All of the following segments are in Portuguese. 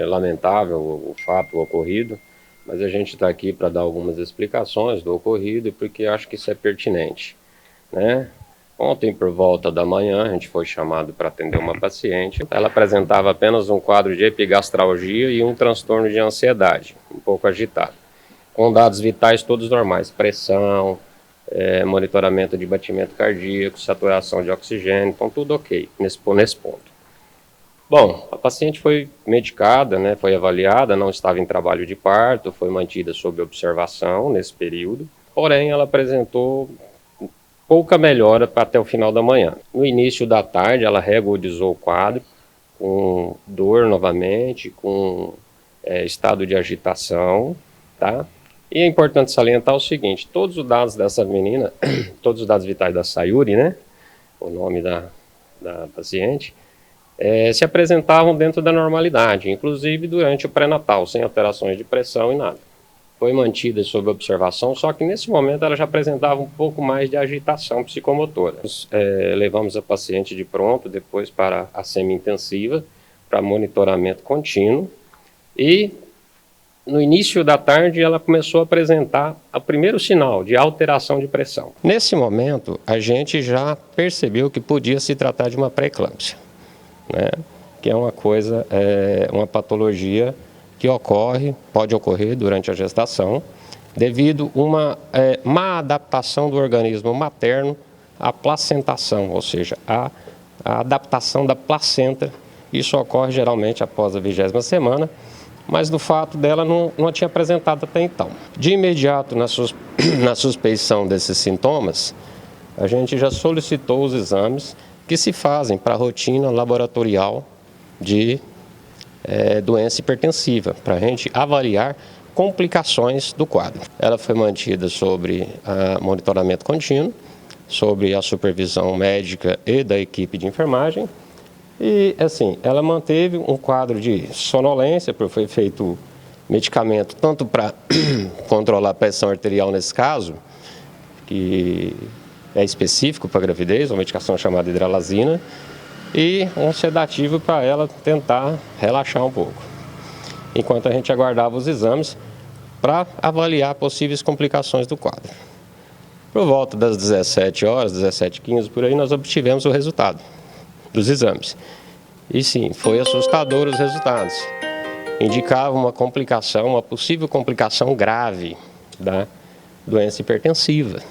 É lamentável o fato ocorrido, mas a gente está aqui para dar algumas explicações do ocorrido, porque acho que isso é pertinente, né? Ontem, por volta da manhã, a gente foi chamado para atender uma paciente. Ela apresentava apenas um quadro de epigastralgia e um transtorno de ansiedade, um pouco agitado, com dados vitais todos normais, pressão, monitoramento de batimento cardíaco, saturação de oxigênio, então tudo ok nesse ponto. Bom, a paciente foi medicada, né, foi avaliada, não estava em trabalho de parto, foi mantida sob observação nesse período, porém ela apresentou pouca melhora até o final da manhã. No início da tarde ela reagudizou o quadro, com dor novamente, com estado de agitação, tá? E é importante salientar o seguinte, todos os dados dessa menina, todos os dados vitais da Sayuri, né, o nome da paciente, se apresentavam dentro da normalidade, inclusive durante o pré-natal, sem alterações de pressão e nada. Foi mantida sob observação, só que nesse momento ela já apresentava um pouco mais de agitação psicomotora. Levamos a paciente de pronto, depois para a semi-intensiva, para monitoramento contínuo, e no início da tarde ela começou a apresentar o primeiro sinal de alteração de pressão. Nesse momento, a gente já percebeu que podia se tratar de uma pré-eclâmpsia, né? Que é uma coisa, uma patologia que pode ocorrer durante a gestação, devido a uma má adaptação do organismo materno à placentação, ou seja, a adaptação da placenta. Isso ocorre geralmente após a 20ª semana, mas do fato dela não tinha apresentado até então. De imediato, na suspeição desses sintomas, a gente já solicitou os exames que se fazem para a rotina laboratorial de doença hipertensiva, para a gente avaliar complicações do quadro. Ela foi mantida sobre monitoramento contínuo, sobre a supervisão médica e da equipe de enfermagem, e assim, ela manteve um quadro de sonolência, porque foi feito medicamento tanto para controlar a pressão arterial nesse caso, que é específico para a gravidez, uma medicação chamada hidralazina, e um sedativo para ela tentar relaxar um pouco, enquanto a gente aguardava os exames para avaliar possíveis complicações do quadro. Por volta das 17 horas, 17h15, por aí, nós obtivemos o resultado dos exames. E sim, foi assustador os resultados. Indicava uma complicação, uma possível complicação grave da doença hipertensiva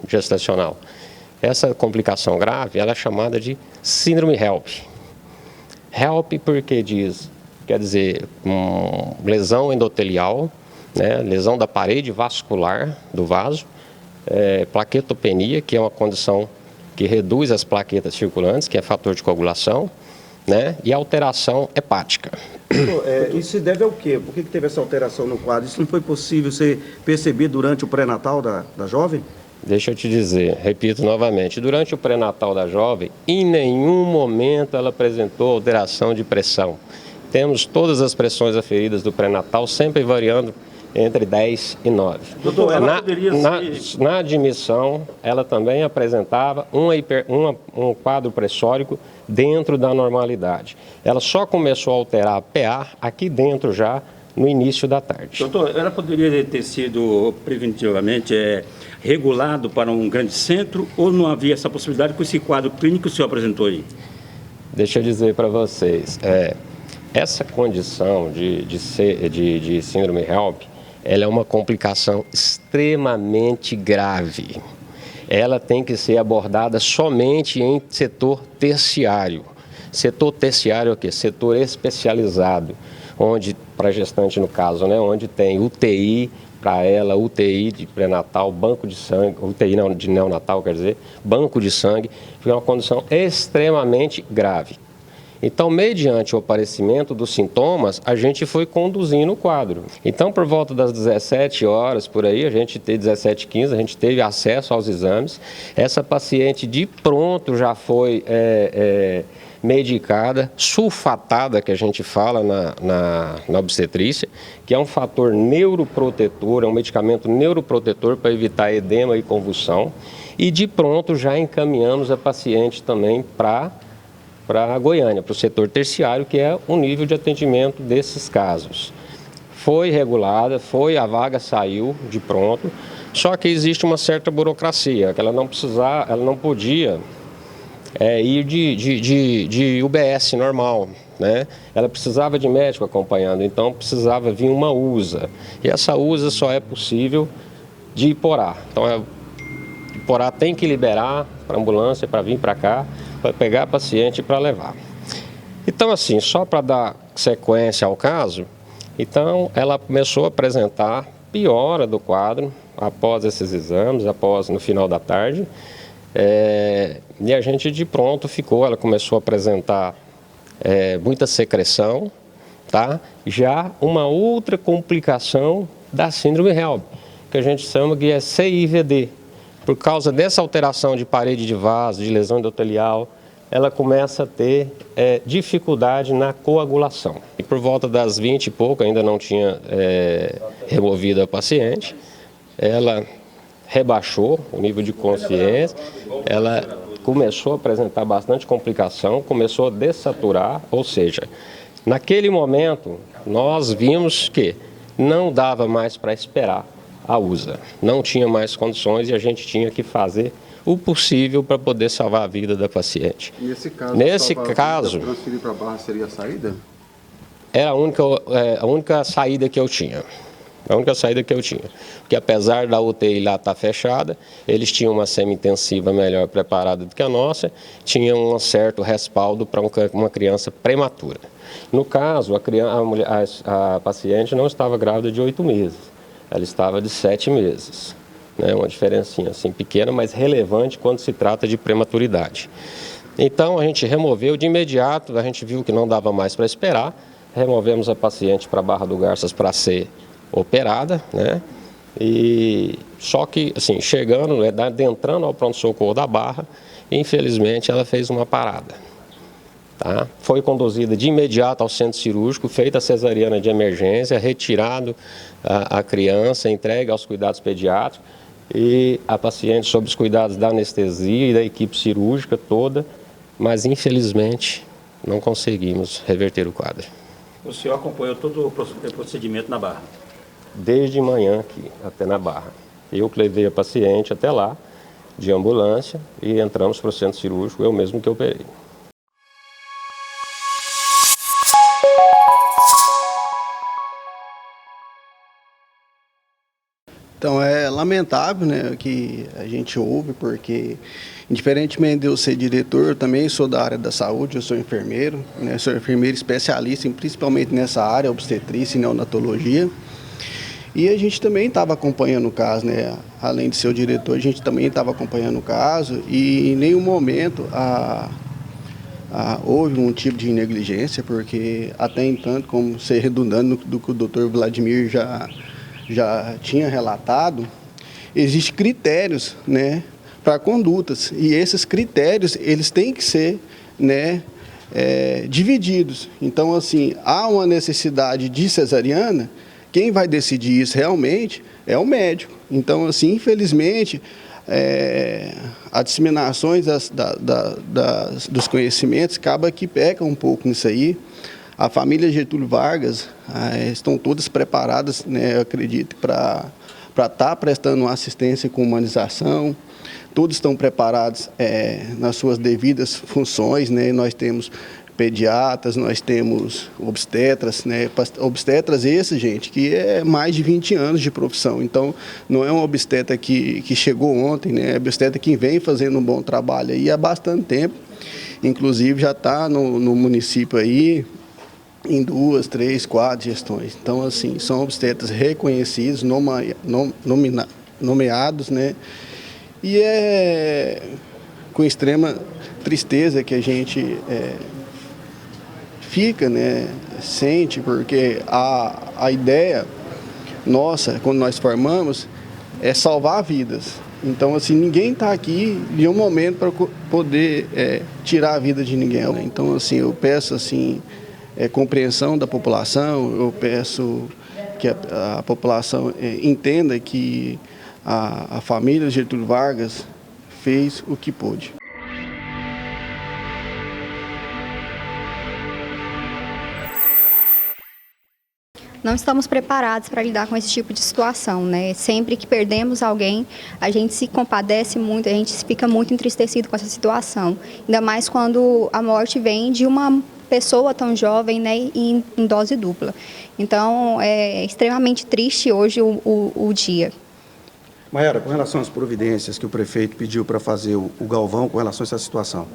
gestacional. Essa complicação grave, ela é chamada de síndrome HELP. HELP porque quer dizer, lesão endotelial, né, lesão da parede vascular do vaso, plaquetopenia, que é uma condição que reduz as plaquetas circulantes, que é fator de coagulação, né, e alteração hepática. Isso se deve ao quê? Por que teve essa alteração no quadro? Isso não foi possível ser percebido durante o pré-natal da jovem? Deixa eu te dizer, repito novamente, durante o pré-natal da jovem, em nenhum momento ela apresentou alteração de pressão. Temos todas as pressões aferidas do pré-natal sempre variando entre 10 e 9. Doutor, na admissão, ela também apresentava um quadro pressórico dentro da normalidade. Ela só começou a alterar a PA aqui dentro já no início da tarde. Doutor, ela poderia ter sido preventivamente regulado para um grande centro ou não havia essa possibilidade com esse quadro clínico que o senhor apresentou aí? Deixa eu dizer para vocês, essa condição de síndrome HELP, ela é uma complicação extremamente grave. Ela tem que ser abordada somente em setor terciário. Setor terciário é o quê? Setor especializado, onde, para a gestante no caso, né, onde tem UTI para ela, UTI de pré-natal, banco de sangue, UTI não, de neonatal, quer dizer, banco de sangue, foi uma condição extremamente grave. Então, mediante o aparecimento dos sintomas, a gente foi conduzindo o quadro. Então, por volta das 17 horas, por aí, 17h15, a gente teve acesso aos exames. Essa paciente, de pronto, já foi medicada, sulfatada, que a gente fala na obstetrícia, que é um fator neuroprotetor, é um medicamento neuroprotetor para evitar edema e convulsão. E, de pronto, já encaminhamos a paciente também para para Goiânia, para o setor terciário, que é o nível de atendimento desses casos. Foi regulada, a vaga saiu de pronto, só que existe uma certa burocracia, que ela não podia ir de UBS normal, né? Ela precisava de médico acompanhando, então precisava vir uma USA. E essa USA só é possível de Iporá. Então, Iporá tem que liberar para a ambulância para vir para cá, para pegar a paciente e para levar. Então, assim, só para dar sequência ao caso, então ela começou a apresentar piora do quadro após esses exames, no final da tarde. E a gente de pronto ela começou a apresentar muita secreção, tá? Já uma outra complicação da síndrome HELLP, que a gente chama que é CIVD. Por causa dessa alteração de parede de vaso, de lesão endotelial, ela começa a ter dificuldade na coagulação. E por volta das 20 e pouco, ainda não tinha removido a paciente, ela rebaixou o nível de consciência, ela começou a apresentar bastante complicação, começou a dessaturar, ou seja, naquele momento nós vimos que não dava mais para esperar a USA, não tinha mais condições e a gente tinha que fazer o possível para poder salvar a vida da paciente. Nesse caso, transferir para a Barra seria a saída? Era a única saída que eu tinha. A única saída que eu tinha. Porque apesar da UTI lá estar fechada, eles tinham uma semi-intensiva melhor preparada do que a nossa, tinham um certo respaldo para uma criança prematura. No caso, a paciente não estava grávida de 8 meses, ela estava de 7 meses. Né? Uma diferencinha assim pequena, mas relevante quando se trata de prematuridade. Então a gente removeu de imediato, a gente viu que não dava mais para esperar, removemos a paciente para a Barra do Garças para ser operada, né? E só que, assim, adentrando ao pronto-socorro da Barra, infelizmente ela fez uma parada, tá? Foi conduzida de imediato ao centro cirúrgico, feita a cesariana de emergência, retirado a criança, entregue aos cuidados pediátricos e a paciente sob os cuidados da anestesia e da equipe cirúrgica toda, mas infelizmente não conseguimos reverter o quadro. O senhor acompanhou todo o procedimento na Barra? Desde manhã aqui, até na Barra. Eu que levei a paciente até lá, de ambulância, e entramos para o centro cirúrgico, eu mesmo que operei. Então é lamentável, né, que a gente ouve, porque indiferentemente de eu ser diretor, eu também sou da área da saúde, eu sou enfermeiro, né, sou enfermeiro especialista principalmente nessa área, obstetrícia e neonatologia. E a gente também estava acompanhando o caso, né, além de ser o diretor, a gente também estava acompanhando o caso e em nenhum momento houve um tipo de negligência, porque até então, como ser redundando do que o doutor Vladimir já tinha relatado, existem critérios, né, para condutas, e esses critérios eles têm que ser, né, divididos. Então, assim, há uma necessidade de cesariana, quem vai decidir isso realmente é o médico. Então, assim, infelizmente, as disseminações dos conhecimentos acaba que peca um pouco nisso aí. A família Getúlio Vargas estão todas preparadas, né, eu acredito, para estar prestando uma assistência com humanização. Todos estão preparados nas suas devidas funções, né? Nós temos pediatras, nós temos obstetras, né? Obstetras esse, gente, que é mais de 20 anos de profissão. Então, não é um obstetra que chegou ontem, né? É um obstetra que vem fazendo um bom trabalho aí há bastante tempo. Inclusive, já está no município aí, em 2, 3, 4 gestões. Então, assim, são obstetras reconhecidos, nomeados, né? E é com extrema tristeza que a gente fica, né, sente, porque a ideia nossa, quando nós formamos, é salvar vidas. Então, assim, ninguém está aqui de um momento para poder tirar a vida de ninguém. Então, assim, eu peço, assim, compreensão da população, eu peço que a população entenda que a família Getúlio Vargas fez o que pôde. Não estamos preparados para lidar com esse tipo de situação, né? Sempre que perdemos alguém, a gente se compadece muito, a gente fica muito entristecido com essa situação. Ainda mais quando a morte vem de uma pessoa tão jovem, né, e em dose dupla. Então, é extremamente triste hoje o dia. Maiara, com relação às providências que o prefeito pediu para fazer o Galvão com relação a essa situação.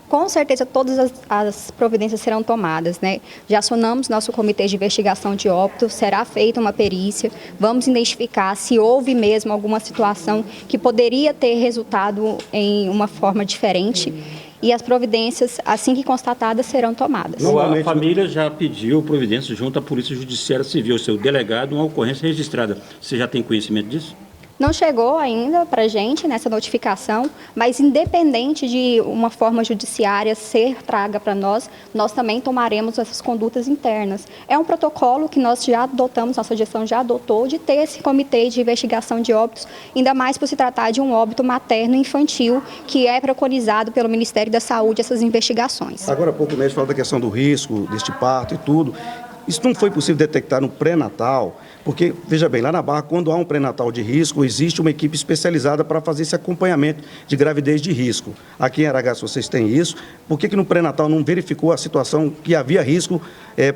Com certeza todas as providências serão tomadas, né? Já acionamos nosso comitê de investigação de óbito, será feita uma perícia, vamos identificar se houve mesmo alguma situação que poderia ter resultado em uma forma diferente e as providências, assim que constatadas, serão tomadas. A família já pediu providências junto à Polícia Judiciária Civil, seu delegado, uma ocorrência registrada. Você já tem conhecimento disso? Não chegou ainda para a gente nessa notificação, mas independente de uma forma judiciária ser traga para nós também tomaremos essas condutas internas. É um protocolo que nós já adotamos, nossa gestão já adotou, de ter esse comitê de investigação de óbitos, ainda mais por se tratar de um óbito materno infantil, que é preconizado pelo Ministério da Saúde essas investigações. Agora há pouco mesmo falou da questão do risco, deste parto e tudo. Isso não foi possível detectar no pré-natal, porque, veja bem, lá na Barra, quando há um pré-natal de risco, existe uma equipe especializada para fazer esse acompanhamento de gravidez de risco. Aqui em Aragaçu vocês têm isso. Por que no pré-natal não verificou a situação que havia risco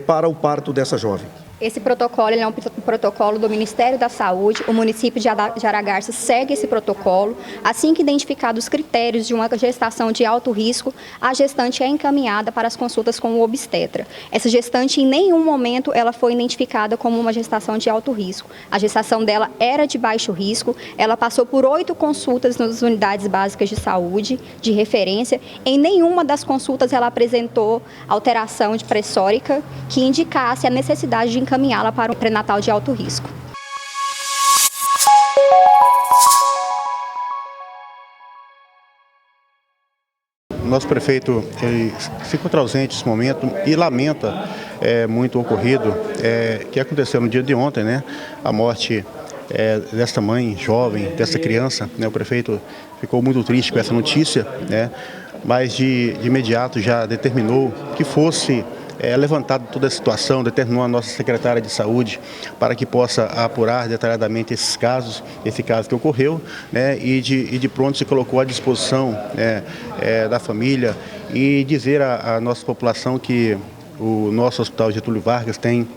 para o parto dessa jovem? Esse protocolo ele é um protocolo do Ministério da Saúde, o município de Aragarça segue esse protocolo. Assim que identificados os critérios de uma gestação de alto risco, a gestante é encaminhada para as consultas com o obstetra. Essa gestante, em nenhum momento, ela foi identificada como uma gestação de alto risco. A gestação dela era de baixo risco, ela passou por 8 consultas nas unidades básicas de saúde, de referência. Em nenhuma das consultas ela apresentou alteração de pressórica que indicasse a necessidade de encaminhá-la para um pré-natal de alto risco. Nosso prefeito ele se encontra ausente nesse momento e lamenta muito o ocorrido que aconteceu no dia de ontem, né? A morte desta mãe jovem, dessa criança, né? O prefeito ficou muito triste com essa notícia, né? Mas de imediato já determinou que fosse levantado toda a situação, determinou a nossa secretária de saúde para que possa apurar detalhadamente esses casos, esse caso que ocorreu, né, e de pronto se colocou à disposição da família e dizer à nossa população que o nosso Hospital Getúlio Vargas tem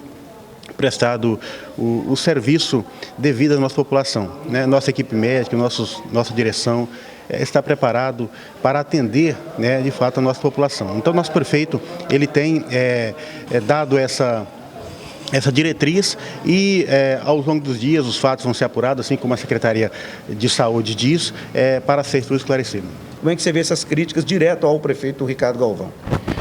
prestado o serviço devido à nossa população, né? Nossa equipe médica, nossa direção está preparado para atender, né, de fato, a nossa população. Então, nosso prefeito ele tem dado essa diretriz e ao longo dos dias os fatos vão ser apurados, assim como a Secretaria de Saúde diz, para ser tudo esclarecido. Como é que você vê essas críticas direto ao prefeito Ricardo Galvão?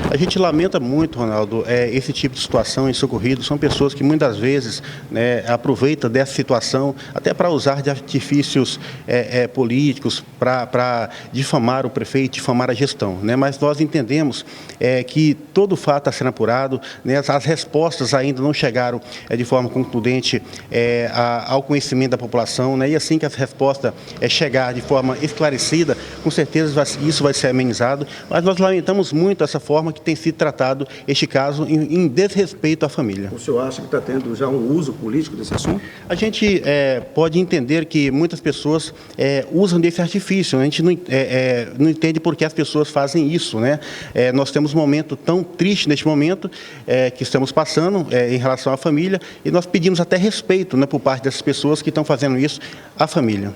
A gente lamenta muito, Ronaldo, esse tipo de situação em socorridos. São pessoas que muitas vezes, né, aproveitam dessa situação até para usar de artifícios políticos, para difamar o prefeito, difamar a gestão, né? Mas nós entendemos que todo fato está sendo apurado, né? As respostas ainda não chegaram de forma concludente ao conhecimento da população, né? E assim que essa resposta chegar de forma esclarecida, com certeza isso vai ser amenizado. Mas nós lamentamos muito essa forma que tem sido tratado este caso em desrespeito à família. O senhor acha que está tendo já um uso político desse assunto? A gente pode entender que muitas pessoas usam desse artifício. A gente não entende por que as pessoas fazem isso, né? Nós temos um momento tão triste neste momento que estamos passando em relação à família e nós pedimos até respeito, né, por parte dessas pessoas que estão fazendo isso à família.